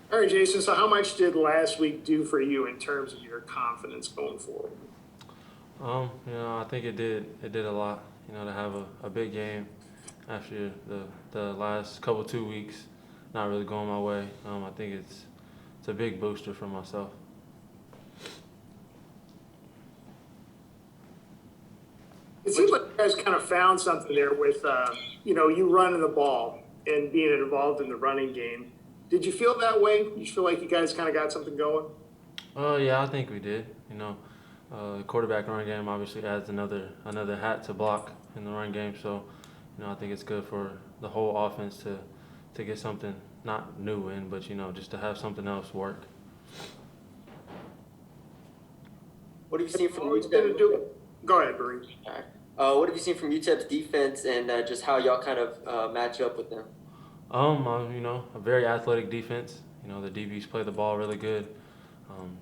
All right, Jason. So, how much did last week do for you in terms of your confidence going forward? I think it did a lot. To have a big game after the last couple 2 weeks not really going my way. I think it's a big booster for myself. It seems like you guys kind of found something there with, you running the ball and being involved in the running game. Did you feel that way? You feel like you guys kind of got something going? Yeah, I think we did. The quarterback run game obviously adds another hat to block in the run game. So, I think it's good for the whole offense to get something not new in, but just to have something else work. What have you seen You've from always been UTEP? a do. Go ahead, Bree. Alright. What have you seen from UTEP's defense and just how y'all kind of match up with them? A very athletic defense. The DBs play the ball really good.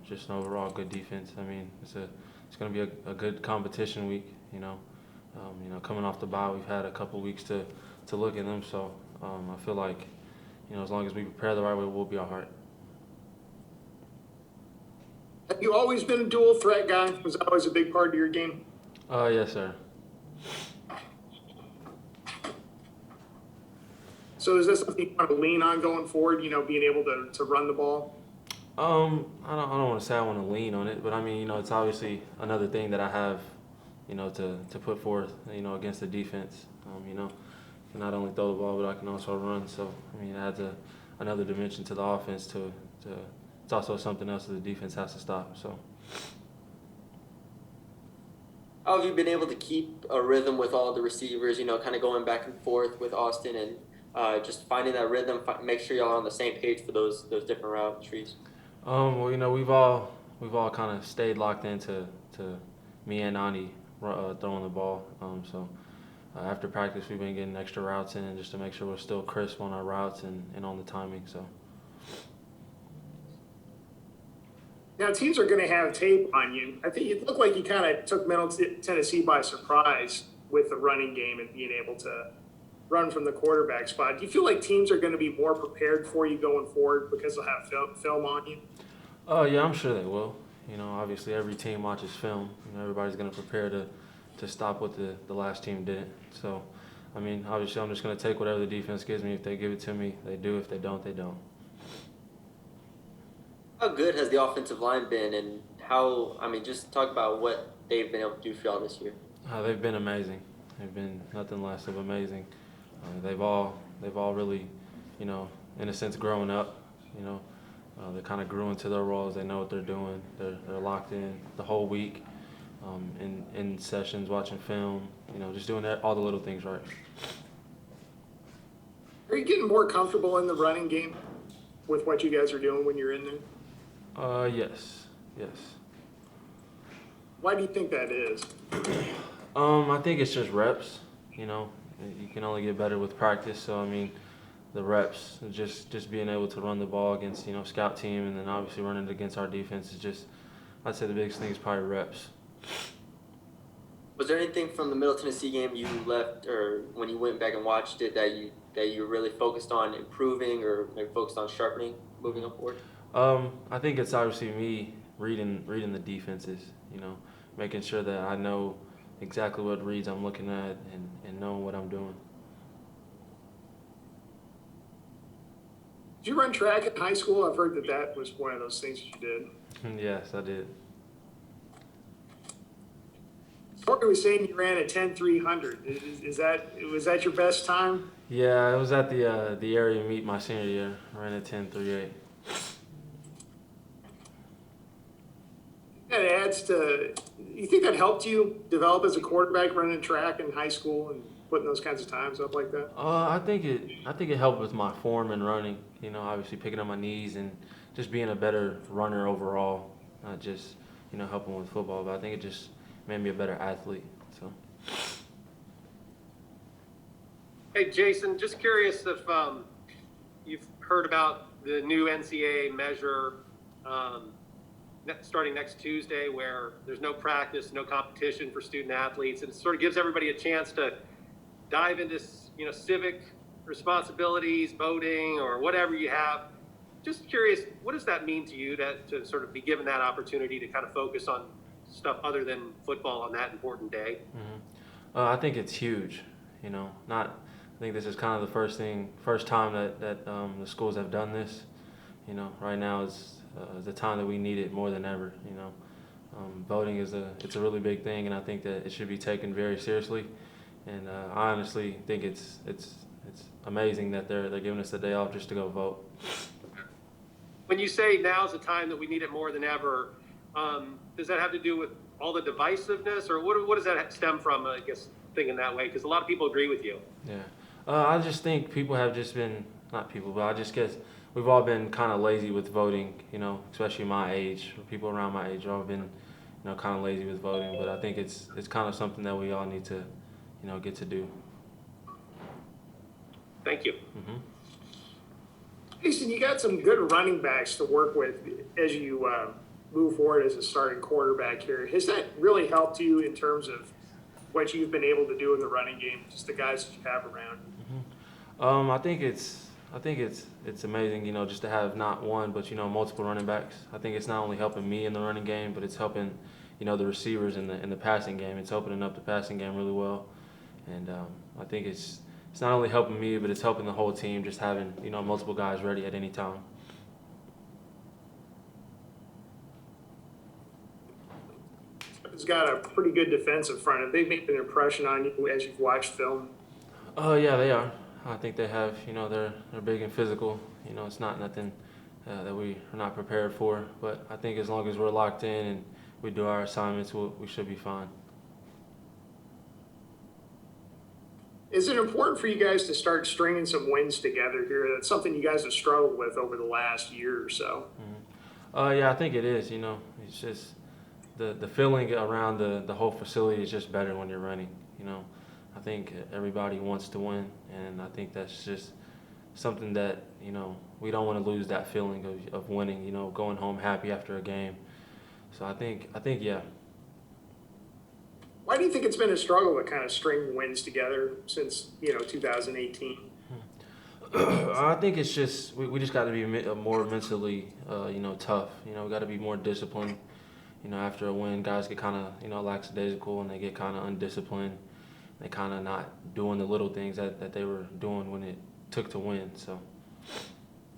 Just an overall good defense. I mean, it's going to be a good competition week. Coming off the bye, we've had a couple weeks to look at them. So I feel like, as long as we prepare the right way, we'll be all right. Have you always been a dual threat guy? Was that always a big part of your game? Yes, sir. So, is this something you want to lean on going forward? Being able to run the ball? I don't want to say I want to lean on it, but I mean, it's obviously another thing that I have, to put forth, against the defense. Can not only throw the ball, but I can also run. So, I mean, it adds another dimension to the offense. To it's also something else that the defense has to stop. So, How have you been able to keep a rhythm with all the receivers? Kind of going back and forth with Austin and just finding that rhythm. Make sure y'all are on the same page for those different route trees. well, we've all kind of stayed locked into to me and Ani throwing the ball. So. After practice, we've been getting extra routes in just to make sure we're still crisp on our routes and on the timing. So. Now, teams are going to have tape on you. I think it looked like you kind of took Middle Tennessee by surprise with the running game and being able to run from the quarterback spot. Do you feel like teams are going to be more prepared for you going forward because they'll have film on you? Oh yeah, I'm sure they will. Obviously every team watches film. Everybody's going to prepare to stop what the last team did. So, I mean, obviously I'm just going to take whatever the defense gives me. If they give it to me, they do. If they don't, they don't. How good has the offensive line been, and how? I mean, just talk about what they've been able to do for y'all this year. They've been amazing. They've been nothing less of amazing. They've all really, in a sense, growing up. They kind of grew into their roles. They know what they're doing. They're locked in the whole week. In sessions, watching film, just doing all the little things right. Are you getting more comfortable in the running game with what you guys are doing when you're in there? Yes, yes. Why do you think that is? I think it's just reps. You can only get better with practice. So I mean, the reps, just being able to run the ball against scout team, and then obviously running it against our defense is just, I'd say the biggest thing is probably reps. Was there anything from the Middle Tennessee game you left, or when you went back and watched it, that you really focused on improving, or maybe focused on sharpening moving up forward? I think it's obviously me reading the defenses. Making sure that I know exactly what reads I'm looking at and knowing what I'm doing. Did you run track in high school? I've heard that was one of those things that you did. Yes, I did. Jordan was saying you ran a 10,300. Was that your best time? Yeah, it was at the area meet my senior year. I ran a 10.38. That adds to. You think that helped you develop as a quarterback running track in high school and putting those kinds of times up like that? I think it helped with my form and running. Obviously picking up my knees and just being a better runner overall. Not just helping with football, but I think it just made me a better athlete. So. Hey, Jason, just curious if you've heard about the new NCAA measure starting next Tuesday, where there's no practice, no competition for student athletes, and it sort of gives everybody a chance to dive into civic responsibilities, voting, or whatever you have just curious, what does that mean to you to sort of be given that opportunity to kind of focus on stuff other than football on that important day? I think it's huge. You know, not. I think this is kind of the first time that the schools have done this. You know, right now is the time that we need it more than ever. You know, voting it's a really big thing, and I think that it should be taken very seriously. And I honestly think it's amazing that they're giving us the day off just to go vote. When you say now's the time that we need it more than ever, does that have to do with all the divisiveness, or what does that stem from? I guess thinking that way, because a lot of people agree with you. Yeah, I just think people have just been not people, but I just guess we've all been kind of lazy with voting. You know, especially my age, or people around my age, have all been kind of lazy with voting. But I think it's kind of something that we all need to get to do. Thank you. Mm-hmm. Jason, you got some good running backs to work with as you move forward as a starting quarterback here. Has that really helped you in terms of what you've been able to do in the running game, just the guys that you have around? I think it's amazing, just to have not one but multiple running backs. I think it's not only helping me in the running game, but it's helping the receivers in the passing game. It's opening up the passing game really well, and I think it's not only helping me, but it's helping the whole team just having multiple guys ready at any time. It's got a pretty good defensive front. Have they made an impression on you as you've watched film? Oh yeah, they are. I think they have. They're big and physical. It's not nothing that we are not prepared for. But I think as long as we're locked in and we do our assignments, we should be fine. Is it important for you guys to start stringing some wins together here? That's something you guys have struggled with over the last year or so. Yeah, I think it is. It's just the feeling around the whole facility is just better when you're running. I think everybody wants to win, and I think that's just something that we don't want to lose that feeling of winning. Going home happy after a game. So I think yeah. Why do you think it's been a struggle to kind of string wins together since 2018? I think it's just we just got to be more mentally tough. We got to be more disciplined. After a win, guys get kind of lackadaisical, and they get kind of undisciplined. They kind of not doing the little things that they were doing when it took to win. So